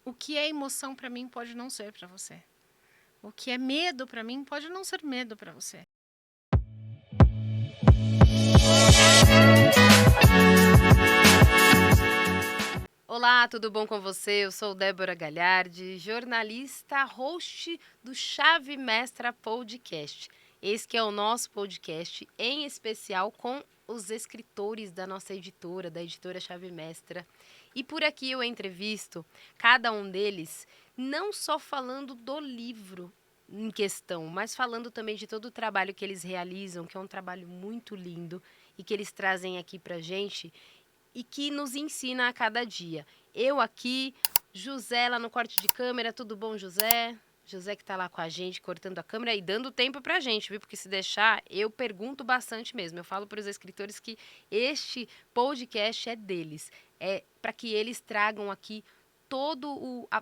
o que é emoção para mim pode não ser para você. O que é medo para mim pode não ser medo para você. Olá, tudo bom com você? Eu sou Débora Galhardi, jornalista, host do Chave Mestra Podcast. Esse que é o nosso podcast, em especial com os escritores da nossa editora, da editora Chave Mestra. E por aqui eu entrevisto cada um deles, não só falando do livro em questão, mas falando também de todo o trabalho que eles realizam, que é um trabalho muito lindo e que eles trazem aqui pra gente e que nos ensina a cada dia. Eu aqui, José lá no corte de câmera, tudo bom, José? José que tá lá com a gente, cortando a câmera e dando tempo pra gente, viu? Porque se deixar, eu pergunto bastante mesmo. Eu falo para os escritores que este podcast é deles. É para que eles tragam aqui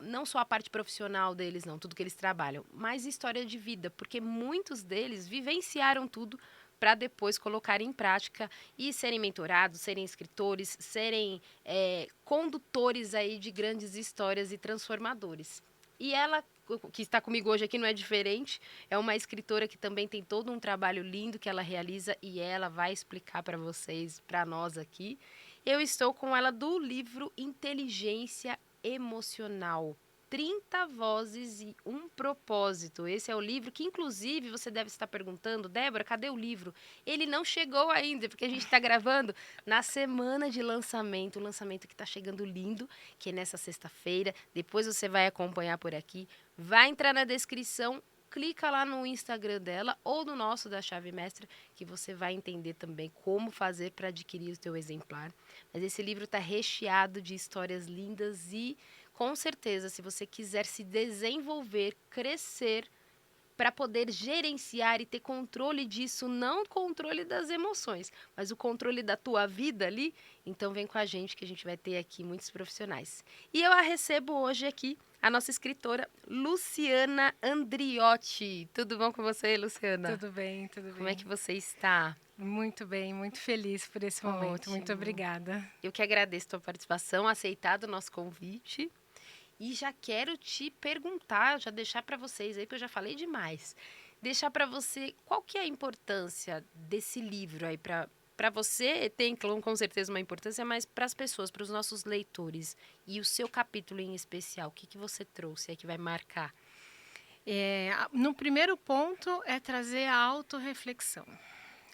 não só a parte profissional deles, não, tudo que eles trabalham, mas história de vida, porque muitos deles vivenciaram tudo para depois colocar em prática e serem mentorados, serem escritores, serem condutores aí de grandes histórias e transformadores. E ela, que está comigo hoje aqui, não é diferente, é uma escritora que também tem todo um trabalho lindo que ela realiza e ela vai explicar para vocês, para nós aqui. Eu estou com ela do livro Inteligência Emocional. 30 vozes e um propósito. Esse é o livro que, inclusive, você deve estar perguntando, Débora, cadê o livro? Ele não chegou ainda, porque a gente está gravando na semana de lançamento, o lançamento que está chegando lindo, que é nessa sexta-feira. Depois você vai acompanhar por aqui. Vai entrar na descrição, clica lá no Instagram dela ou no nosso da Chave Mestra, que você vai entender também como fazer para adquirir o teu exemplar. Mas esse livro está recheado de histórias lindas e, com certeza, se você quiser se desenvolver, crescer, para poder gerenciar e ter controle disso, não controle das emoções, mas o controle da tua vida ali, então vem com a gente que a gente vai ter aqui muitos profissionais. E eu a recebo hoje aqui, a nossa escritora Luciana Andriotti. Tudo bom com você, Luciana? Tudo bem, tudo Como é que bem. você está? Muito bem, muito feliz por esse momento. Muito Ótimo. obrigada. Eu que agradeço a tua participação, aceitado o nosso convite. E já quero te perguntar, já deixar para vocês aí, porque eu já falei demais. Deixar para você qual que é a importância desse livro aí para você tem com certeza uma importância, mas para as pessoas, para os nossos leitores e o seu capítulo em especial, o que que você trouxe aí que vai marcar? No primeiro ponto é trazer a autorreflexão,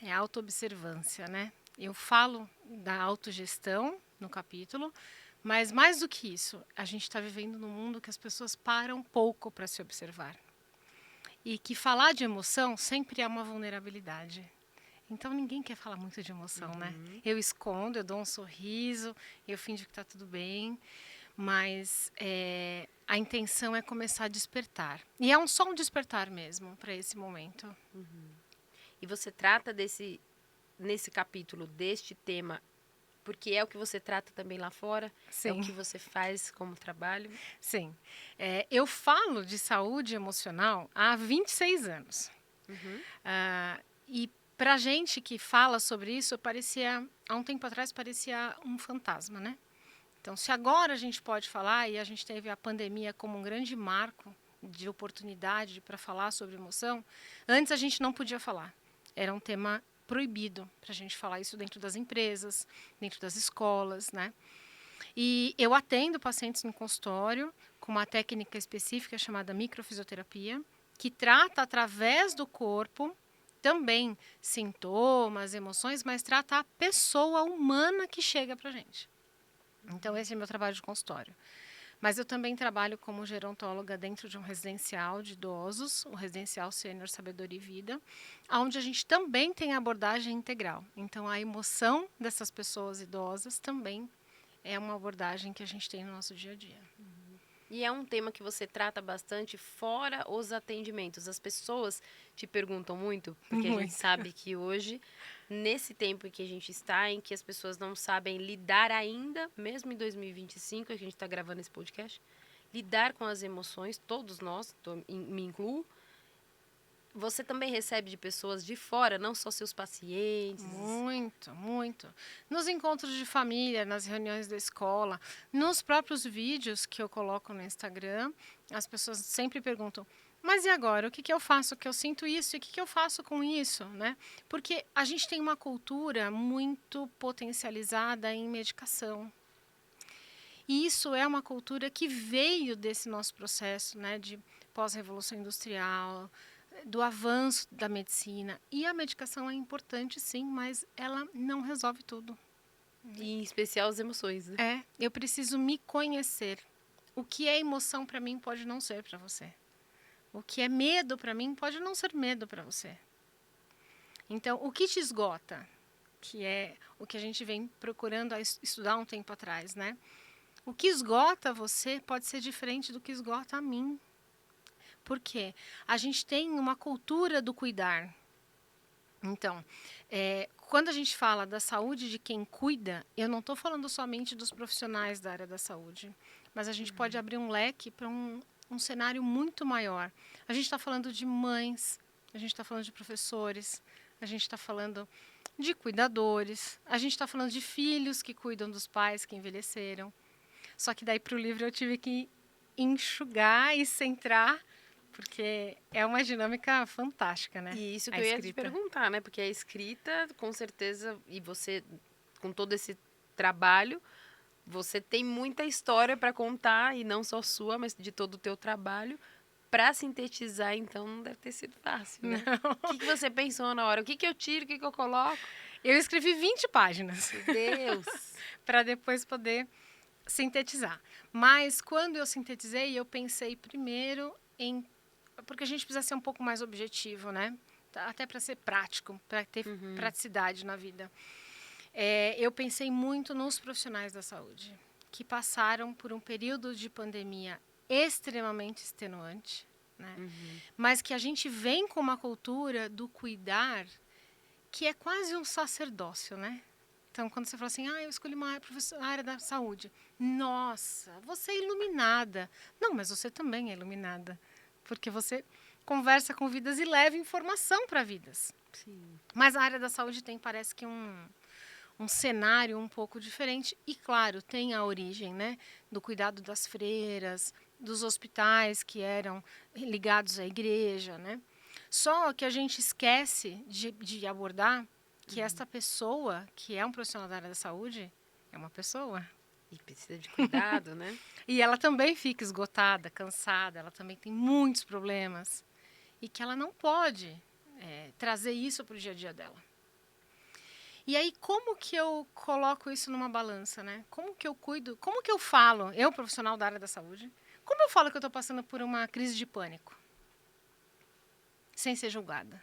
é a autoobservância, né? Eu falo da autogestão no capítulo, mas mais do que isso, a gente está vivendo num mundo que as pessoas param pouco para se observar. E que falar de emoção sempre é uma vulnerabilidade. Então ninguém quer falar muito de emoção, né? Eu escondo, eu dou um sorriso, eu finjo que está tudo bem, mas a intenção é começar a despertar. E é só um despertar mesmo para esse momento. E você trata nesse capítulo deste tema, porque é o que você trata também lá fora, é o Sim, que você faz como trabalho. sim. Eu falo de saúde emocional há 26 anos. E para gente que fala sobre isso, há um tempo atrás, parecia um fantasma, né? Então, se agora a gente pode falar, e a gente teve a pandemia como um grande marco de oportunidade para falar sobre emoção, antes a gente não podia falar. Era um tema proibido para a gente falar isso dentro das empresas, dentro das escolas, né? E eu atendo pacientes no consultório com uma técnica específica chamada microfisioterapia, que trata através do corpo também sintomas, emoções, mas trata a pessoa humana que chega para a gente. Então, esse é meu trabalho de consultório. Mas eu também trabalho como gerontóloga dentro de um residencial de idosos, o Residencial Sênior Sabedoria e Vida, onde a gente também tem abordagem integral. Então, a emoção dessas pessoas idosas também é uma abordagem que a gente tem no nosso dia a dia. E é um tema que você trata bastante fora os atendimentos. As pessoas te perguntam muito, porque a gente Muito. sabe que hoje, nesse tempo em que a gente está, em que as pessoas não sabem lidar ainda, mesmo em 2025, que a gente está gravando esse podcast, lidar com as emoções, todos nós, me incluo, você também recebe de pessoas de fora, não só seus pacientes? Muito, muito. Nos encontros de família, nas reuniões da escola, nos próprios vídeos que eu coloco no Instagram, as pessoas sempre perguntam: mas e agora? O que que eu faço? Que eu sinto isso? E o que que eu faço com isso, né? Porque a gente tem uma cultura muito potencializada em medicação. E isso é uma cultura que veio desse nosso processo, né, de pós-revolução industrial, do avanço da medicina. E a medicação é importante, sim, mas ela não resolve tudo. E em especial as emoções, né? Eu preciso me conhecer. O que é emoção para mim pode não ser para você. O que é medo para mim pode não ser medo para você. Então, o que te esgota, que é o que a gente vem procurando estudar um tempo atrás, né? O que esgota você pode ser diferente do que esgota a mim. Por quê? A gente tem uma cultura do cuidar. Então, quando a gente fala da saúde de quem cuida, eu não estou falando somente dos profissionais da área da saúde, mas a gente pode abrir um leque para um cenário muito maior. A gente está falando de mães, a gente está falando de professores, a gente está falando de cuidadores, a gente está falando de filhos que cuidam dos pais que envelheceram. Só que daí para o livro eu tive que enxugar e centrar, porque é uma dinâmica fantástica, né? E isso que A eu ia te escrita. perguntar, né? Porque a escrita, com certeza, e você, com todo esse trabalho, você tem muita história para contar, e não só sua, mas de todo o teu trabalho. Para sintetizar, então, não deve ter sido fácil, né? Não. O que você pensou na hora? O que eu tiro, o que eu coloco? Eu escrevi 20 páginas Meu Deus! para depois poder sintetizar. Mas quando eu sintetizei, eu pensei primeiro em... Porque a gente precisa ser um pouco mais objetivo, né? Até para ser prático, para ter praticidade na vida. Eu pensei muito nos profissionais da saúde, que passaram por um período de pandemia extremamente extenuante, né? Mas que a gente vem com uma cultura do cuidar que é quase um sacerdócio, né? Então, quando você fala assim, eu escolhi uma área da saúde. Nossa, você é iluminada. Não, mas você também é iluminada. Porque você conversa com vidas e leva informação para vidas. Sim. Mas a área da saúde tem, parece que um cenário um pouco diferente. E, claro, tem a origem, né, do cuidado das freiras, dos hospitais que eram ligados à igreja, né? Só que a gente esquece de abordar que esta pessoa, que é um profissional da área da saúde, é uma pessoa. E precisa de cuidado, né? E ela também fica esgotada, cansada, ela também tem muitos problemas. E que ela não pode trazer isso para o dia a dia dela. E aí, como que eu coloco isso numa balança, né? Como que eu cuido, como que eu falo, eu, profissional da área da saúde, como eu falo que eu estou passando por uma crise de pânico? Sem ser julgada.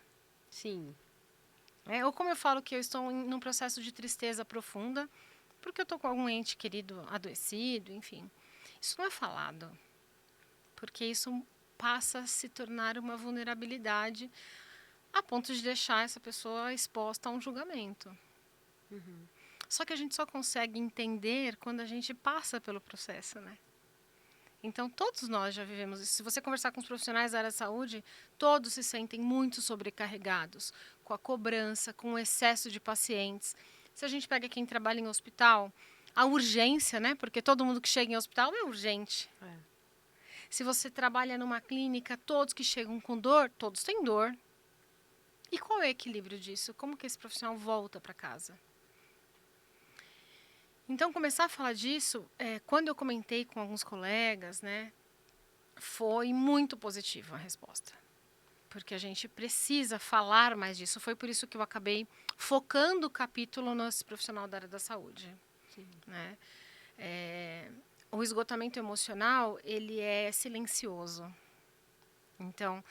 Sim. Ou como eu falo que eu estou num processo de tristeza profunda, porque eu estou com algum ente querido adoecido, enfim. Isso não é falado, porque isso passa a se tornar uma vulnerabilidade a ponto de deixar essa pessoa exposta a um julgamento. Só que a gente só consegue entender quando a gente passa pelo processo, né? Então, todos nós já vivemos isso. Se você conversar com os profissionais da área da saúde, todos se sentem muito sobrecarregados, com a cobrança, com o excesso de pacientes. Se a gente pega quem trabalha em hospital, a urgência, né? Porque todo mundo que chega em hospital é urgente. Se você trabalha numa clínica, todos que chegam com dor, todos têm dor. E qual é o equilíbrio disso? Como que esse profissional volta para casa? Então, começar a falar disso, quando eu comentei com alguns colegas, né, foi muito positiva a resposta. Porque a gente precisa falar mais disso. Foi por isso que eu acabei focando o capítulo nesse profissional da área da saúde. Né? O esgotamento emocional, ele é silencioso. Então,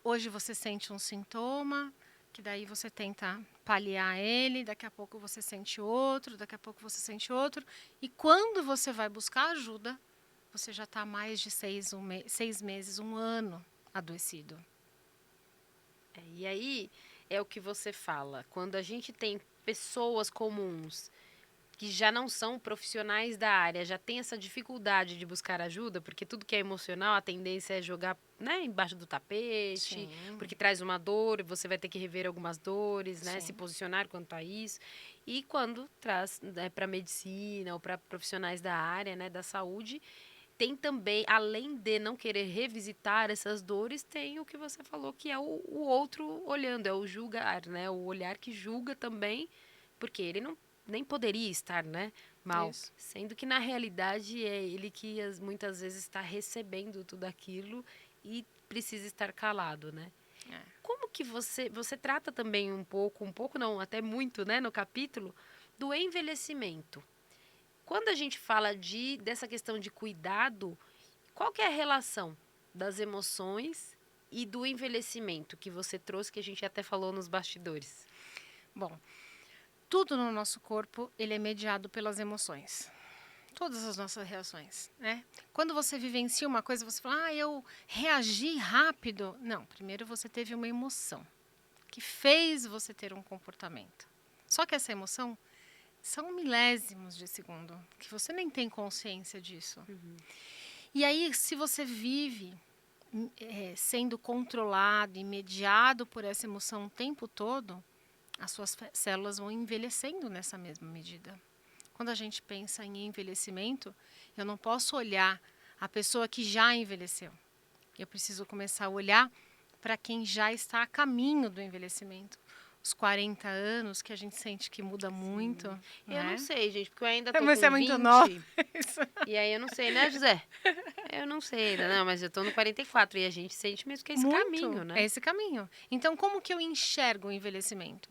hoje você sente um sintoma, que daí você tenta paliar ele, daqui a pouco você sente outro, daqui a pouco você sente outro. E quando você vai buscar ajuda, você já está mais de 6 meses, 1 ano adoecido. E aí é o que você fala. Quando a gente tem pessoas comuns que já não são profissionais da área, já tem essa dificuldade de buscar ajuda, porque tudo que é emocional, a tendência é jogar, né, embaixo do tapete, Sim. porque traz uma dor, você vai ter que rever algumas dores, né, se Sim. posicionar quanto a isso. E quando traz, né, para medicina ou para profissionais da área, né, da saúde, tem também, além de não querer revisitar essas dores, tem o que você falou, que é o outro olhando, é o julgar, né? O olhar que julga também, porque ele não nem poderia estar, né, mal. Isso. Sendo que, na realidade, é ele que muitas vezes está recebendo tudo aquilo e precisa estar calado, né? É. Como que você trata também um pouco não, até muito, né, no capítulo, do envelhecimento? Quando a gente fala dessa questão de cuidado, qual que é a relação das emoções e do envelhecimento que você trouxe, que a gente até falou nos bastidores? Bom, tudo no nosso corpo, ele é mediado pelas emoções. Todas as nossas reações, né? Quando você vivencia uma coisa, você fala, eu reagi rápido. Não, primeiro você teve uma emoção que fez você ter um comportamento. Só que essa emoção são milésimos de segundo, que você nem tem consciência disso. E aí, se você vive sendo controlado e mediado por essa emoção o tempo todo, as suas células vão envelhecendo nessa mesma medida. Quando a gente pensa em envelhecimento, eu não posso olhar a pessoa que já envelheceu. Eu preciso começar a olhar para quem já está a caminho do envelhecimento. Os 40 anos, que a gente sente que muda muito. Eu não Né? sei, gente, porque eu ainda tô Você é com muito nova. 20. E aí eu não sei, né, José? Eu não sei ainda, não, mas eu tô no 44 e a gente sente mesmo que é esse caminho, É né? esse caminho. Então, como que eu enxergo o envelhecimento?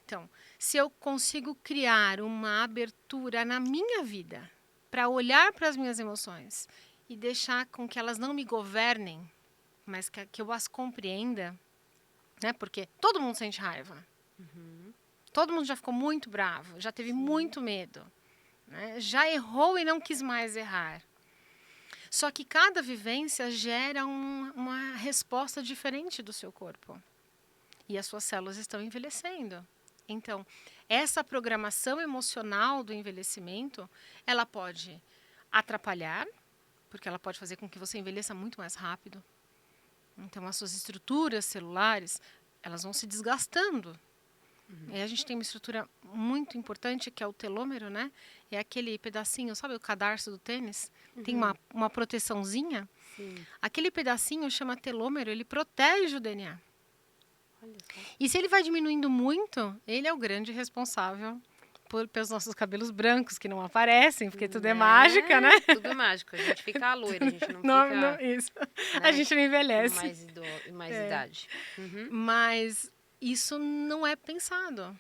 Então, se eu consigo criar uma abertura na minha vida para olhar para as minhas emoções e deixar com que elas não me governem, mas que eu as compreenda, né? Porque todo mundo sente raiva. Todo mundo já ficou muito bravo, já teve muito medo, né? Já errou e não quis mais errar. Só que cada vivência gera uma resposta diferente do seu corpo. E as suas células estão envelhecendo. Então, essa programação emocional do envelhecimento, ela pode atrapalhar, porque ela pode fazer com que você envelheça muito mais rápido. Então, as suas estruturas celulares, elas vão se desgastando. E a gente tem uma estrutura muito importante, que é o telômero, né? É aquele pedacinho, sabe o cadarço do tênis? Tem uma proteçãozinha. Sim. Aquele pedacinho chama telômero, ele protege o DNA. Olha só. E se ele vai diminuindo muito, ele é o grande responsável pelos nossos cabelos brancos, que não aparecem, porque tudo é mágica, né? Tudo é mágico. A gente fica loira, a gente não fica. Isso. Né, A gente não com envelhece. mais idade. Mas isso não é pensado.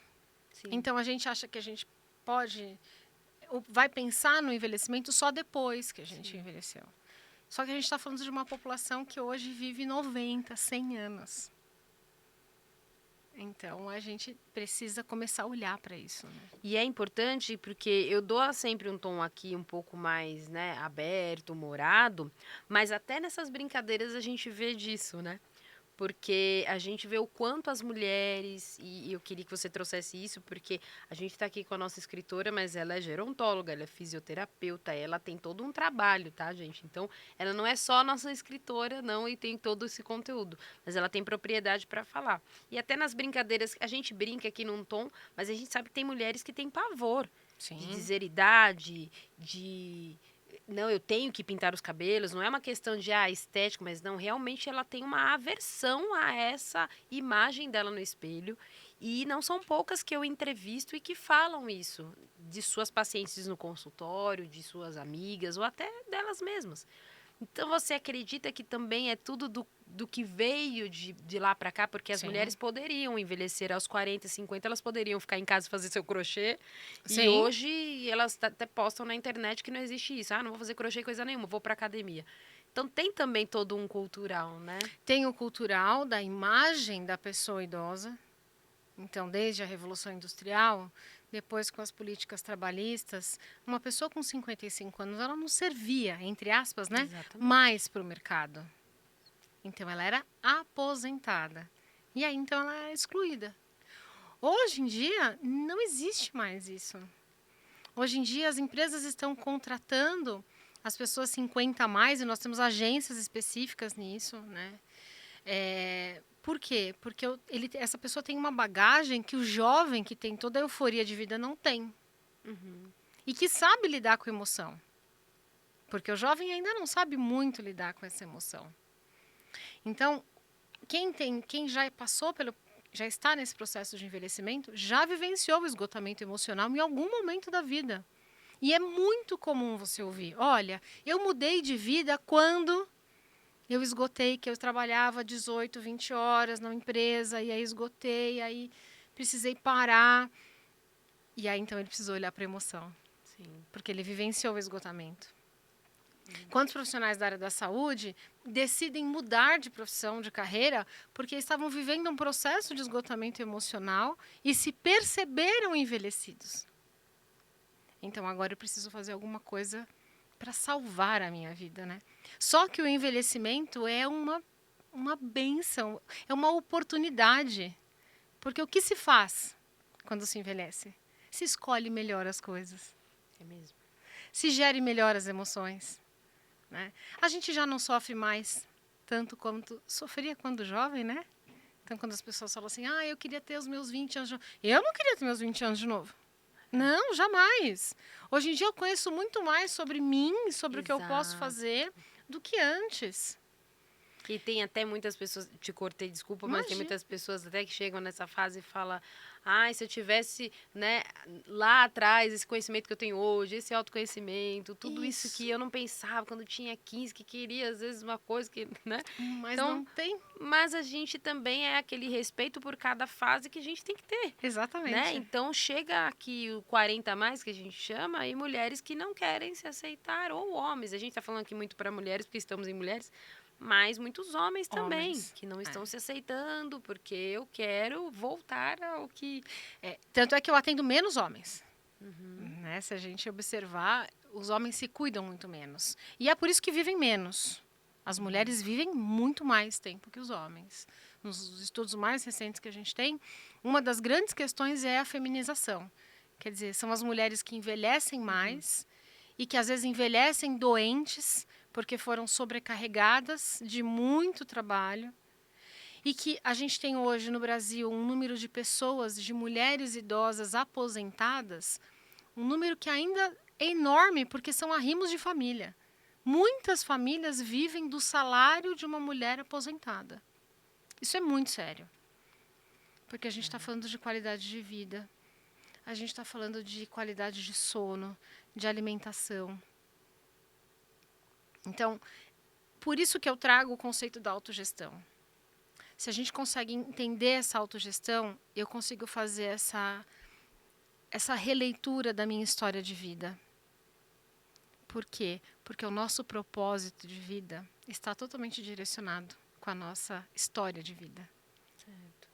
Sim. Então a gente acha que a gente vai pensar no envelhecimento só depois que a gente envelheceu. Só que a gente está falando de uma população que hoje vive 90, 100 anos. Então, a gente precisa começar a olhar para isso. Né? E é importante porque eu dou sempre um tom aqui um pouco mais, né, aberto, humorado, mas até nessas brincadeiras a gente vê disso, né? Porque a gente vê o quanto as mulheres, e eu queria que você trouxesse isso, porque a gente está aqui com a nossa escritora, mas ela é gerontóloga, ela é fisioterapeuta, ela tem todo um trabalho, tá, gente? Então, ela não é só a nossa escritora, não, e tem todo esse conteúdo, mas ela tem propriedade para falar. E até nas brincadeiras, a gente brinca aqui num tom, mas a gente sabe que tem mulheres que têm pavor de dizer idade, não, eu tenho que pintar os cabelos, não é uma questão de estético, mas não, realmente ela tem uma aversão a essa imagem dela no espelho. E não são poucas que eu entrevisto e que falam isso, de suas pacientes no consultório, de suas amigas ou até delas mesmas. Então você acredita que também é tudo do que veio de lá para cá? Porque as mulheres poderiam envelhecer aos 40, 50, elas poderiam ficar em casa e fazer seu crochê. Sim. E hoje elas até postam na internet que não existe isso. Não vou fazer crochê coisa nenhuma, vou para academia. Então tem também todo um cultural, né? Tem o cultural da imagem da pessoa idosa. Então, desde a Revolução Industrial, depois com as políticas trabalhistas, uma pessoa com 55 anos, ela não servia, entre aspas, né, mais para o mercado. Então, ela era aposentada. E aí, então, ela é excluída. Hoje em dia, não existe mais isso. Hoje em dia, as empresas estão contratando as pessoas 50 a mais, e nós temos agências específicas nisso, né? Por quê? Porque essa pessoa tem uma bagagem que o jovem que tem toda a euforia de vida não tem. E que sabe lidar com emoção. Porque o jovem ainda não sabe muito lidar com essa emoção. Então, quem já está nesse processo de envelhecimento, já vivenciou o esgotamento emocional em algum momento da vida. E é muito comum você ouvir, olha, eu mudei de vida quando eu esgotei, que eu trabalhava 18, 20 horas na empresa, e aí esgotei, aí precisei parar. E aí, então, ele precisou olhar para a emoção. Sim. Porque ele vivenciou o esgotamento. Quantos profissionais da área da saúde decidem mudar de profissão, de carreira, porque estavam vivendo um processo de esgotamento emocional e se perceberam envelhecidos? Então, agora eu preciso fazer alguma coisa para salvar a minha vida, né? Só que o envelhecimento é uma bênção, é uma oportunidade. Porque o que se faz quando se envelhece? Se escolhe melhor as coisas. É mesmo. Se gere melhor as emoções. Né? A gente já não sofre mais tanto quanto sofria quando jovem, né? Então, quando as pessoas falam assim, eu queria ter os meus 20 anos de novo. Eu não queria ter meus 20 anos de novo. Não, jamais. Hoje em dia eu conheço muito mais sobre mim, sobre o que eu posso fazer, do que antes. E tem até muitas pessoas, te cortei, desculpa, mas tem muitas pessoas até que chegam nessa fase e falam, se eu tivesse, né, lá atrás, esse conhecimento que eu tenho hoje, esse autoconhecimento, tudo isso que eu não pensava quando tinha 15, que queria às vezes uma coisa que, né? Mas então, não tem. Mas a gente também é aquele respeito por cada fase que a gente tem que ter. Exatamente. Né? Então chega aqui o 40 a mais, que a gente chama, e mulheres que não querem se aceitar, ou homens. A gente está falando aqui muito para mulheres, porque estamos em mulheres, mas muitos homens também, que não estão se aceitando, porque eu quero voltar ao que... Tanto é que eu atendo menos homens. Né? Se a gente observar, os homens se cuidam muito menos. E é por isso que vivem menos. As mulheres vivem muito mais tempo que os homens. Nos estudos mais recentes que a gente tem, uma das grandes questões é a feminização. Quer dizer, são as mulheres que envelhecem mais e que às vezes envelhecem doentes porque foram sobrecarregadas de muito trabalho. E que a gente tem hoje no Brasil um número de pessoas, de mulheres idosas aposentadas, um número que ainda é enorme porque são arrimos de família. Muitas famílias vivem do salário de uma mulher aposentada. Isso é muito sério. Porque a gente está falando de qualidade de vida. A gente está falando de qualidade de sono, de alimentação. Então, por isso que eu trago o conceito da autogestão. Se a gente consegue entender essa autogestão, eu consigo fazer essa releitura da minha história de vida. Por quê? Porque o nosso propósito de vida está totalmente direcionado com a nossa história de vida. Certo.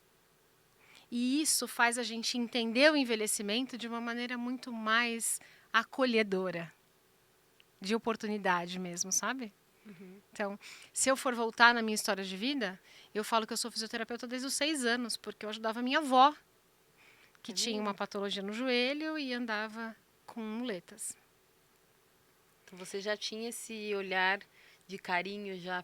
E isso faz a gente entender o envelhecimento de uma maneira muito mais acolhedora, de oportunidade mesmo, sabe? Então, se eu for voltar na minha história de vida, eu falo que eu sou fisioterapeuta desde os 6 anos, porque eu ajudava minha avó, que tinha uma patologia no joelho e andava com muletas. Então você já tinha esse olhar de carinho já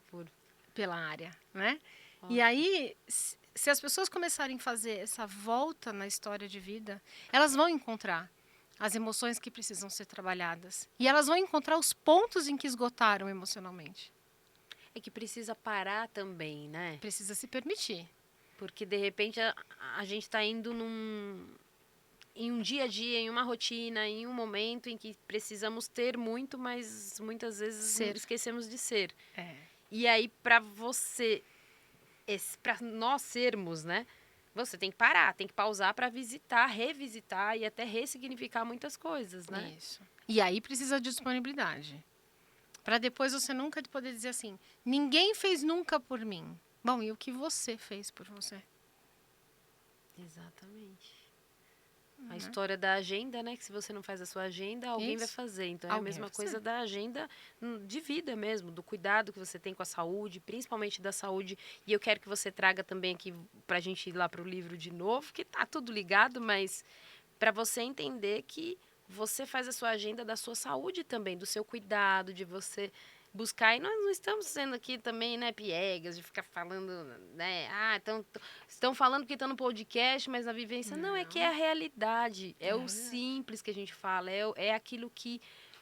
pela área, né? Ótimo. E aí, se as pessoas começarem a fazer essa volta na história de vida, elas vão encontrar as emoções que precisam ser trabalhadas. E elas vão encontrar os pontos em que esgotaram emocionalmente. É que precisa parar também, né? Precisa se permitir. Porque, de repente, a gente está indo em um dia a dia, em uma rotina, em um momento em que precisamos ter muito, mas muitas vezes esquecemos de ser. E aí, para nós sermos, né? Você tem que parar, tem que pausar para visitar, revisitar e até ressignificar muitas coisas, né? Isso. E aí precisa de disponibilidade. Para depois você nunca poder dizer assim, ninguém fez nunca por mim. Bom, e o que você fez por você? Exatamente. A história da agenda, né? Que se você não faz a sua agenda, alguém vai fazer. Então, é a mesma coisa da agenda de vida mesmo, do cuidado que você tem com a saúde, principalmente da saúde. E eu quero que você traga também aqui, pra gente ir lá pro livro de novo, que tá tudo ligado, mas para você entender que você faz a sua agenda da sua saúde também, do seu cuidado, de você buscar. E nós não estamos sendo aqui também, né, piegas, de ficar falando, né? Estão falando que estão no podcast, mas na vivência. Não, é que é a realidade. É o simples que a gente fala, é aquilo que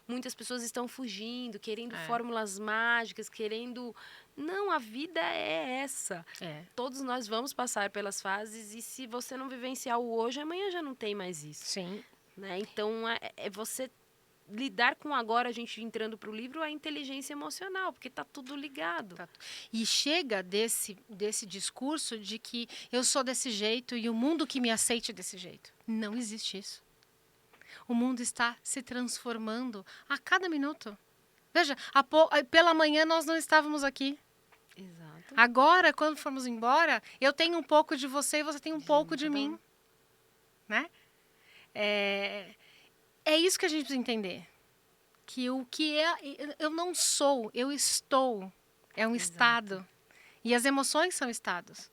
muitas pessoas estão fugindo, querendo fórmulas mágicas, querendo. Não, a vida é essa. Todos nós vamos passar pelas fases e se você não vivenciar o hoje, amanhã já não tem mais isso. Sim. Né? Então, é você lidar com agora, a gente entrando para o livro, a inteligência emocional, porque está tudo ligado. E chega desse discurso de que eu sou desse jeito e o mundo que me aceite desse jeito. Não existe isso. O mundo está se transformando a cada minuto. Veja, pela manhã nós não estávamos aqui. Exato. Agora, quando formos embora, eu tenho um pouco de você e você tem um pouco de mim. Né? É isso que a gente precisa entender. Que o que eu não sou, eu estou. É um estado. E as emoções são estados.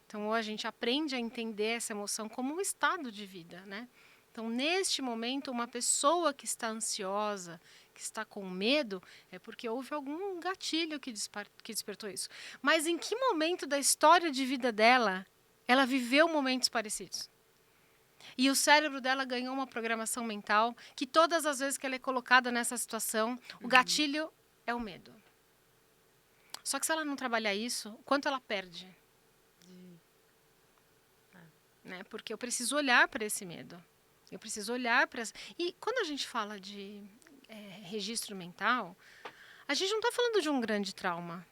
Então, a gente aprende a entender essa emoção como um estado de vida, né? Então, neste momento, uma pessoa que está ansiosa, que está com medo, é porque houve algum gatilho que despertou isso. Mas em que momento da história de vida dela, ela viveu momentos parecidos? E o cérebro dela ganhou uma programação mental que todas as vezes que ela é colocada nessa situação, o gatilho é o medo. Só que se ela não trabalhar isso, quanto ela perde? Né? Porque eu preciso olhar para esse medo. Eu preciso olhar para... E quando a gente fala de registro mental, a gente não está falando de um grande trauma.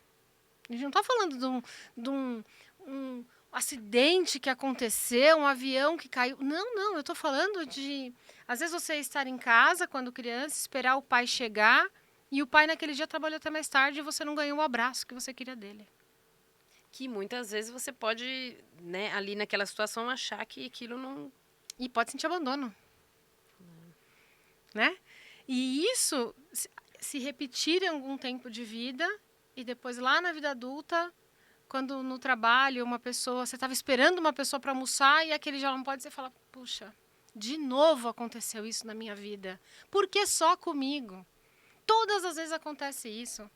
A gente não está falando de um acidente que aconteceu, um avião que caiu. Não. Eu estou falando de... Às vezes você estar em casa, quando criança, esperar o pai chegar e o pai naquele dia trabalhou até mais tarde e você não ganhou o abraço que você queria dele. Que muitas vezes você pode, né, ali naquela situação, achar que aquilo não... E pode sentir abandono. Né? E isso se repetir em algum tempo de vida e depois lá na vida adulta, quando no trabalho uma pessoa, você estava esperando uma pessoa para almoçar e aquele já não pode, você fala, puxa, de novo aconteceu isso na minha vida. Por que só comigo? Todas as vezes acontece isso.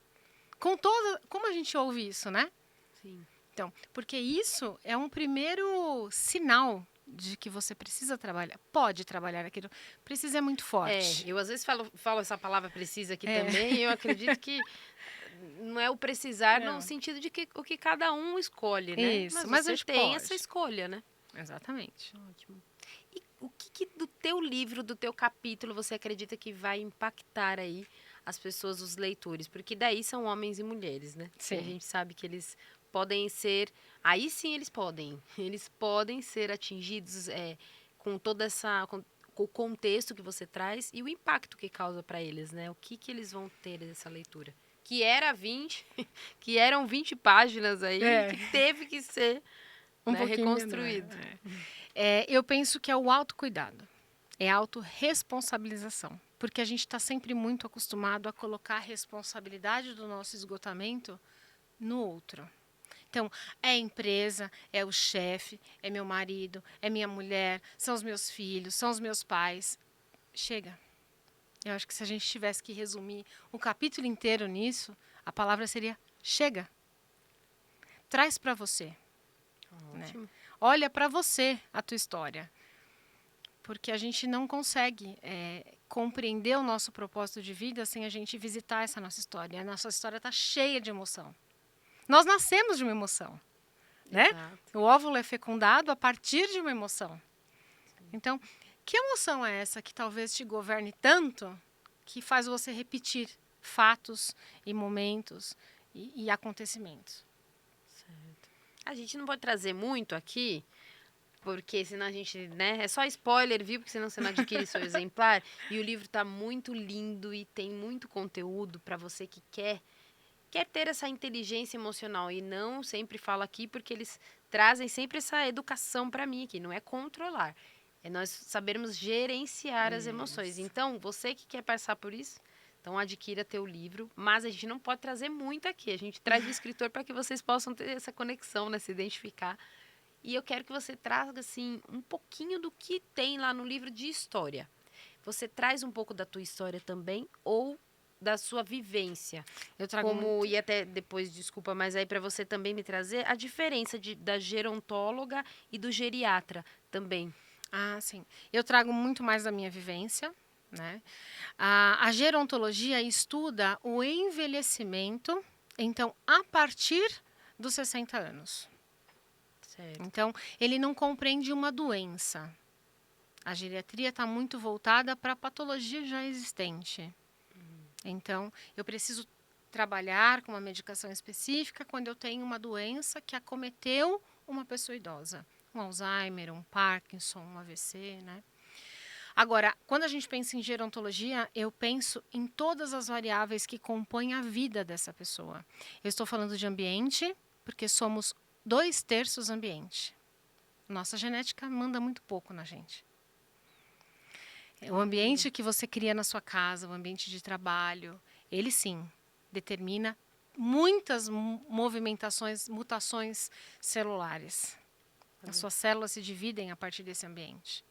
Como a gente ouve isso, né? Sim. Então, porque isso é um primeiro sinal de que você precisa trabalhar, pode trabalhar aquilo. Precisa é muito forte. Eu às vezes falo essa palavra precisa aqui também, e eu acredito que não é o precisar no sentido de que o que cada um escolhe, né? Isso, mas você tem essa escolha, né? Exatamente. Ótimo. E o que do teu livro, do teu capítulo, você acredita que vai impactar aí as pessoas, os leitores? Porque daí são homens e mulheres, né? Sim. E a gente sabe que eles podem ser... Aí sim eles podem ser atingidos com toda essa... Com o contexto que você traz e o impacto que causa para eles, né? O que eles vão ter dessa leitura? Que eram 20 páginas aí, que teve que ser reconstruído. Eu penso que é o autocuidado, é a autorresponsabilização, porque a gente está sempre muito acostumado a colocar a responsabilidade do nosso esgotamento no outro. Então, é a empresa, é o chefe, é meu marido, é minha mulher, são os meus filhos, são os meus pais. Chega. Eu acho que se a gente tivesse que resumir um capítulo inteiro nisso, a palavra seria chega. Traz para você. Ótimo. Né? Olha para você a tua história. Porque a gente não consegue compreender o nosso propósito de vida sem a gente visitar essa nossa história. A nossa história está cheia de emoção. Nós nascemos de uma emoção, né? O óvulo é fecundado a partir de uma emoção. Então, que emoção é essa que talvez te governe tanto que faz você repetir fatos e momentos e acontecimentos? Certo. A gente não pode trazer muito aqui, porque senão a gente, né? É só spoiler, viu? Porque senão você não adquire seu exemplar. E o livro está muito lindo e tem muito conteúdo para você que quer ter essa inteligência emocional e não sempre falo aqui porque eles trazem sempre essa educação para mim aqui, não é controlar, é nós sabermos gerenciar as emoções. Então, você que quer passar por isso, então adquira teu livro, mas a gente não pode trazer muito aqui, a gente traz o escritor para que vocês possam ter essa conexão, né, se identificar. E eu quero que você traga assim um pouquinho do que tem lá no livro de história. você traz um pouco da tua história também ou da sua vivência? Eu trago Como, e até depois, desculpa, mas aí para você também me trazer a diferença da gerontóloga e do geriatra também. sim. Eu trago muito mais da minha vivência, né? A gerontologia estuda o envelhecimento, então, a partir dos 60 anos. Certo. Então, ele não compreende uma doença. A geriatria está muito voltada para a patologia já existente. Então, eu preciso trabalhar com uma medicação específica quando eu tenho uma doença que acometeu uma pessoa idosa. Um Alzheimer, um Parkinson, um AVC, né? Agora, quando a gente pensa em gerontologia, eu penso em todas as variáveis que compõem a vida dessa pessoa. Eu estou falando de ambiente, porque somos 2/3 ambiente. Nossa genética manda muito pouco na gente. O ambiente que você cria na sua casa, o ambiente de trabalho, ele sim determina muitas movimentações, mutações celulares. As suas células se dividem a partir desse ambiente.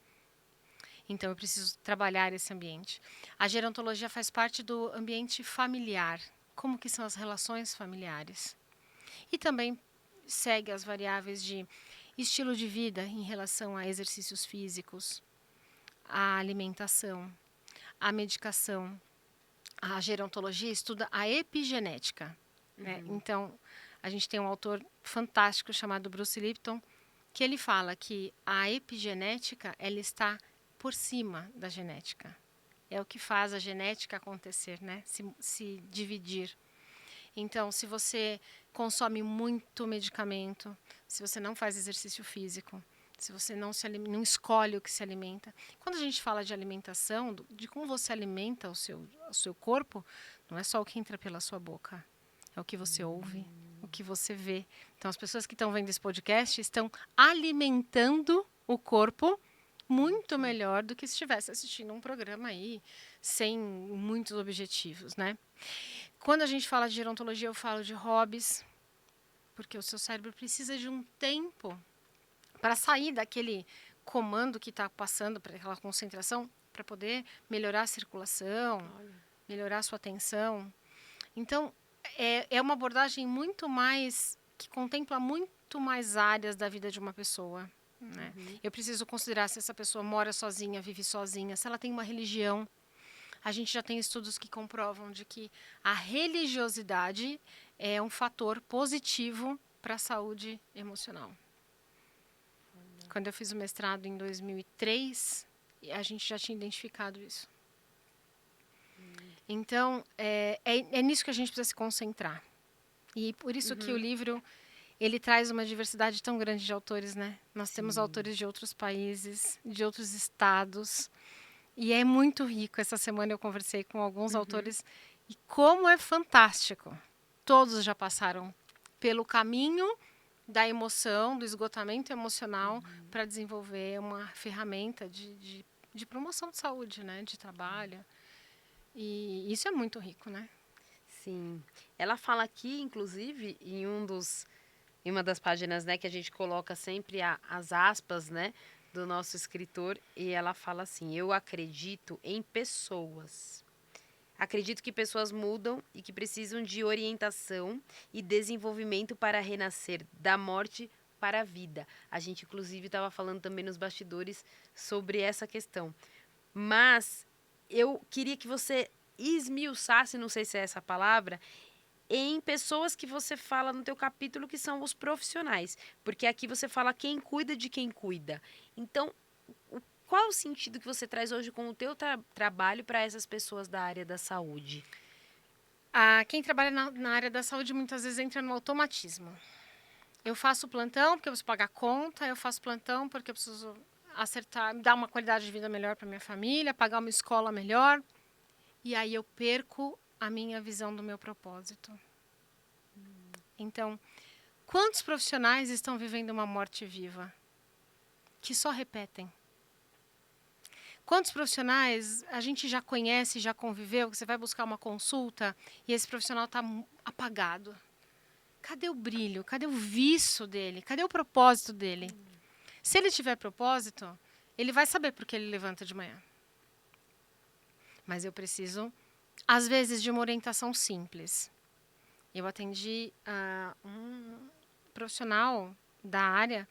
Então, eu preciso trabalhar esse ambiente. A gerontologia faz parte do ambiente familiar. Como que são as relações familiares? E também segue as variáveis de estilo de vida em relação a exercícios físicos, a alimentação, a medicação. A gerontologia estuda a epigenética. Né? Então, a gente tem um autor fantástico chamado Bruce Lipton, que ele fala que a epigenética ela está por cima da genética. É o que faz a genética acontecer, né? Se dividir. Então, se você consome muito medicamento, se você não faz exercício físico, se você não escolhe o que se alimenta. Quando a gente fala de alimentação, de como você alimenta o seu corpo, não é só o que entra pela sua boca. É o que você ouve, o que você vê. Então, as pessoas que estão vendo esse podcast estão alimentando o corpo muito melhor do que se estivesse assistindo um programa aí, sem muitos objetivos, né? Quando a gente fala de gerontologia, eu falo de hobbies, porque o seu cérebro precisa de um tempo para sair daquele comando que está passando, para aquela concentração, para poder melhorar a circulação, melhorar a sua atenção. Então, é uma abordagem muito mais, que contempla muito mais áreas da vida de uma pessoa. Né? Eu preciso considerar se essa pessoa mora sozinha, vive sozinha, se ela tem uma religião. A gente já tem estudos que comprovam de que a religiosidade é um fator positivo para a saúde emocional. Quando eu fiz o mestrado em 2003, a gente já tinha identificado isso. Então, é nisso que a gente precisa se concentrar. E por isso que o livro, ele traz uma diversidade tão grande de autores, né? Nós temos autores de outros países, de outros estados. E é muito rico. Essa semana eu conversei com alguns autores e como é fantástico. Todos já passaram pelo caminho da emoção, do esgotamento emocional, para desenvolver uma ferramenta de promoção de saúde, né? De trabalho. E isso é muito rico, né? Sim. Ela fala aqui, inclusive, em uma das páginas, né, que a gente coloca sempre as aspas, né, do nosso escritor, e ela fala assim: eu acredito em pessoas. Acredito que pessoas mudam e que precisam de orientação e desenvolvimento para renascer da morte para a vida. A gente, inclusive, estava falando também nos bastidores sobre essa questão. Mas eu queria que você esmiuçasse, não sei se é essa a palavra, em pessoas que você fala no teu capítulo que são os profissionais. Porque aqui você fala quem cuida de quem cuida. Então, qual é o sentido que você traz hoje com o teu trabalho para essas pessoas da área da saúde? Quem trabalha na área da saúde muitas vezes entra no automatismo. Eu faço plantão porque eu preciso pagar conta, eu faço plantão porque eu preciso acertar, dar uma qualidade de vida melhor para minha família, pagar uma escola melhor. E aí eu perco a minha visão do meu propósito. Então, quantos profissionais estão vivendo uma morte viva? Que só repetem. Quantos profissionais a gente já conhece, já conviveu, que você vai buscar uma consulta e esse profissional está apagado? Cadê o brilho? Cadê o viço dele? Cadê o propósito dele? Se ele tiver propósito, ele vai saber por que ele levanta de manhã. mas eu preciso, às vezes, de uma orientação simples. Eu atendi um profissional da área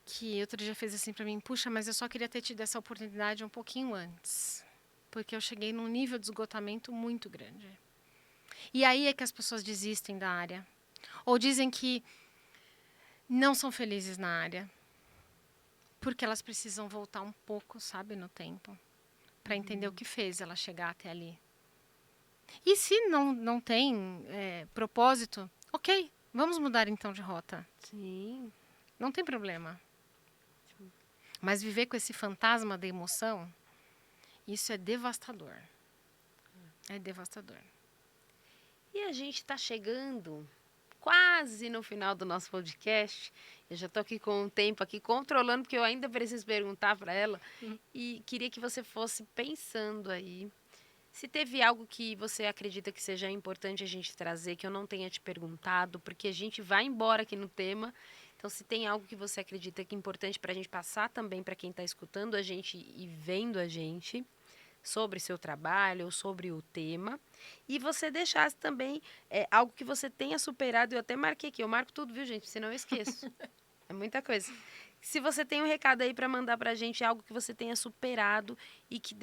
que outro dia fez assim para mim, puxa, mas eu só queria ter tido essa oportunidade um pouquinho antes, porque eu cheguei num nível de esgotamento muito grande. E aí é que as pessoas desistem da área, ou dizem que não são felizes na área, porque elas precisam voltar um pouco, sabe, no tempo, para entender o que fez ela chegar até ali. E se não tem propósito, ok, vamos mudar então de rota. Sim. Não tem problema. Mas viver com esse fantasma da emoção, isso é devastador. É devastador. E a gente está chegando quase no final do nosso podcast. Eu já estou aqui com o tempo aqui controlando, porque eu ainda preciso perguntar para ela. E queria que você fosse pensando aí. Se teve algo que você acredita que seja importante a gente trazer, que eu não tenha te perguntado, porque a gente vai embora aqui no tema. Então, se tem algo que você acredita que é importante para a gente passar também para quem está escutando a gente e vendo a gente, sobre seu trabalho ou sobre o tema, e você deixasse também algo que você tenha superado. Eu até marquei aqui, eu marco tudo, viu, gente? Senão eu esqueço. É muita coisa. Se você tem um recado aí para mandar para a gente, algo que você tenha superado e que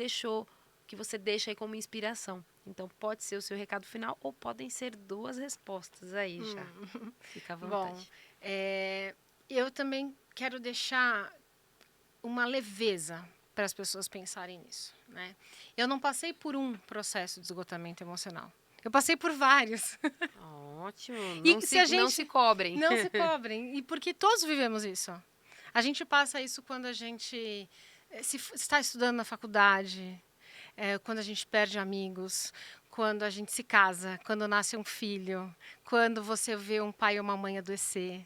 você deixa aí como inspiração. Então, pode ser o seu recado final ou podem ser 2 respostas aí já. Fica à Bom, vontade. eu também quero deixar uma leveza para as pessoas pensarem nisso, né? Eu não passei por um processo de esgotamento emocional. Eu passei por vários. Ótimo. E se a Não gente se cobrem. não se cobrem, e porque todos vivemos isso. A gente passa isso quando a gente está estudando na faculdade, quando a gente perde amigos, quando a gente se casa, quando nasce um filho, quando você vê um pai ou uma mãe adoecer,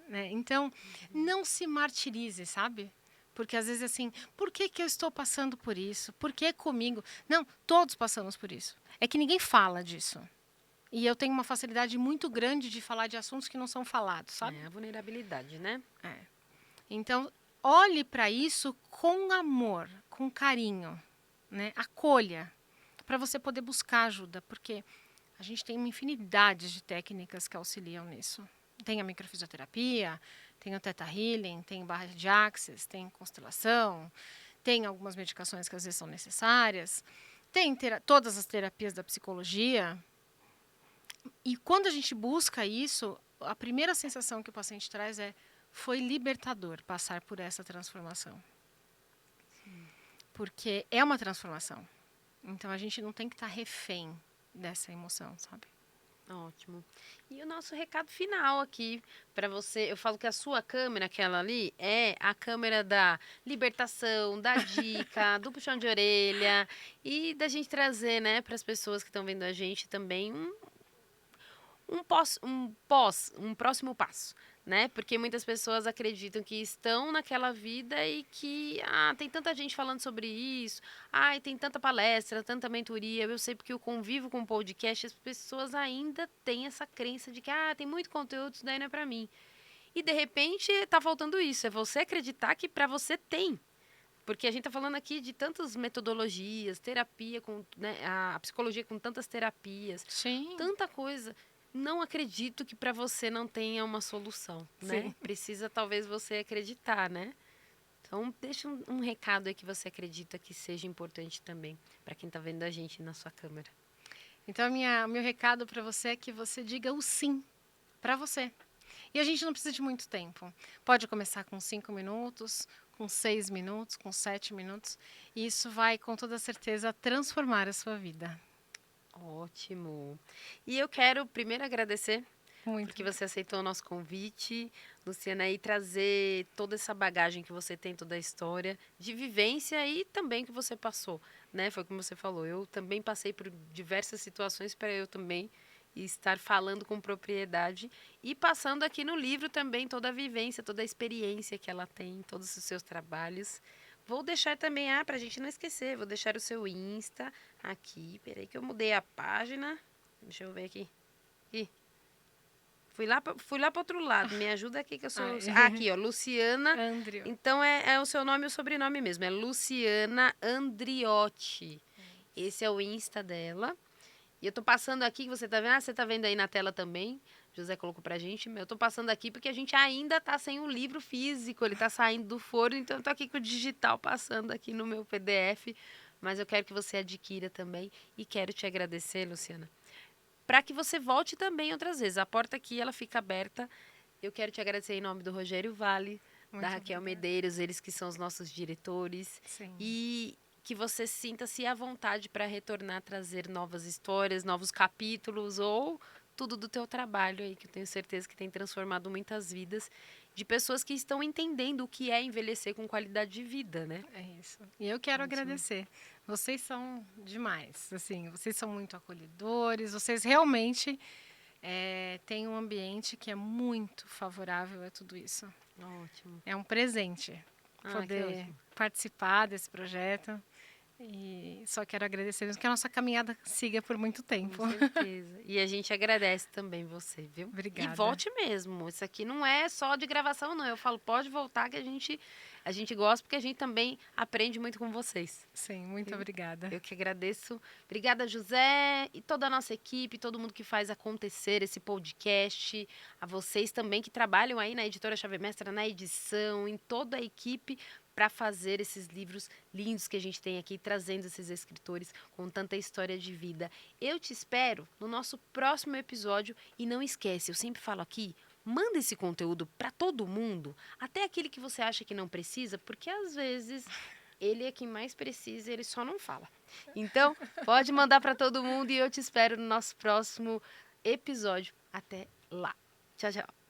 né? Então, não se martirize, sabe? Porque às vezes assim, por que eu estou passando por isso? Por que comigo? Não, todos passamos por isso. É que ninguém fala disso. E eu tenho uma facilidade muito grande de falar de assuntos que não são falados, sabe? A vulnerabilidade, né? Então, olhe para isso com amor, com carinho, né? Acolha, para você poder buscar ajuda, porque a gente tem uma infinidade de técnicas que auxiliam nisso. Tem a microfisioterapia, tem o Theta Healing, tem barra de Axis, tem constelação, tem algumas medicações que às vezes são necessárias, tem todas as terapias da psicologia. E quando a gente busca isso, a primeira sensação que o paciente traz foi libertador passar por essa transformação. Sim. Porque é uma transformação. Então a gente não tem que estar refém dessa emoção, sabe? Ótimo. E o nosso recado final aqui para você, eu falo que a sua câmera, aquela ali, é a câmera da libertação, da dica, do puxão de orelha e da gente trazer, né, para as pessoas que estão vendo a gente também um próximo passo, né? Porque muitas pessoas acreditam que estão naquela vida e que tem tanta gente falando sobre isso, tem tanta palestra, tanta mentoria. Eu sei porque eu convivo com podcast, as pessoas ainda têm essa crença de que tem muito conteúdo, isso daí não é pra mim. E de repente tá faltando isso, é você acreditar que pra você tem. Porque a gente tá falando aqui de tantas metodologias, terapia, né, a psicologia com tantas terapias, Sim. tanta coisa. Não acredito que para você não tenha uma solução, né? Sim. Precisa talvez você acreditar, né? Então, deixa um recado aí que você acredita que seja importante também para quem está vendo a gente na sua câmera. Então, meu recado para você é que você diga o sim para você. E a gente não precisa de muito tempo. Pode começar com 5 minutos, com 6 minutos, com 7 minutos. E isso vai, com toda certeza, transformar a sua vida. Ótimo. E eu quero primeiro agradecer Muito. porque você aceitou o nosso convite, Luciana, e trazer toda essa bagagem que você tem, toda a história de vivência e também que você passou, né? Foi como você falou, eu também passei por diversas situações para eu também estar falando com propriedade e passando aqui no livro também toda a vivência, toda a experiência que ela tem, todos os seus trabalhos. Vou deixar também, para a gente não esquecer, vou deixar o seu Insta aqui. Peraí que eu mudei a página. Deixa eu ver aqui. Aqui. Fui lá para outro lado. Me ajuda aqui que eu sou... aqui, ó, Luciana. Andrio. Então é o seu nome e o sobrenome mesmo. É Luciana Andriotti. Esse é o Insta dela. E eu tô passando aqui, que você tá vendo? Você tá vendo aí na tela também. José colocou pra gente. Eu tô passando aqui porque a gente ainda tá sem um livro físico. Ele tá saindo do forno, então eu tô aqui com o digital passando aqui no meu PDF. Mas eu quero que você adquira também. E quero te agradecer, Luciana, para que você volte também outras vezes. A porta aqui, ela fica aberta. Eu quero te agradecer em nome do Rogério Vale, da Muito Raquel obrigada. Medeiros, eles que são os nossos diretores. Sim. E que você sinta-se à vontade para retornar, trazer novas histórias, novos capítulos ou tudo do teu trabalho aí, que eu tenho certeza que tem transformado muitas vidas de pessoas que estão entendendo o que é envelhecer com qualidade de vida, né? É isso. E eu quero Ótimo. agradecer. Vocês são demais. Assim, vocês são muito acolhedores. Vocês realmente têm um ambiente que é muito favorável a tudo isso. Ótimo. É um presente Ah, que poder ótimo. participar desse projeto. E só quero agradecer mesmo que a nossa caminhada siga por muito tempo. Com certeza. E a gente agradece também você, viu? Obrigada. E volte mesmo. Isso aqui não é só de gravação, não. Eu falo, pode voltar que a gente gosta, porque a gente também aprende muito com vocês. Sim, muito Viu? obrigada. Eu que agradeço. Obrigada, José, e toda a nossa equipe, todo mundo que faz acontecer esse podcast. A vocês também que trabalham aí na Editora Chave Mestra, na edição, em toda a equipe, para fazer esses livros lindos que a gente tem aqui, trazendo esses escritores com tanta história de vida. Eu te espero no nosso próximo episódio e não esquece, eu sempre falo aqui, manda esse conteúdo para todo mundo, até aquele que você acha que não precisa, porque às vezes ele é quem mais precisa, ele só não fala. Então, pode mandar para todo mundo e eu te espero no nosso próximo episódio. Até lá. Tchau, tchau.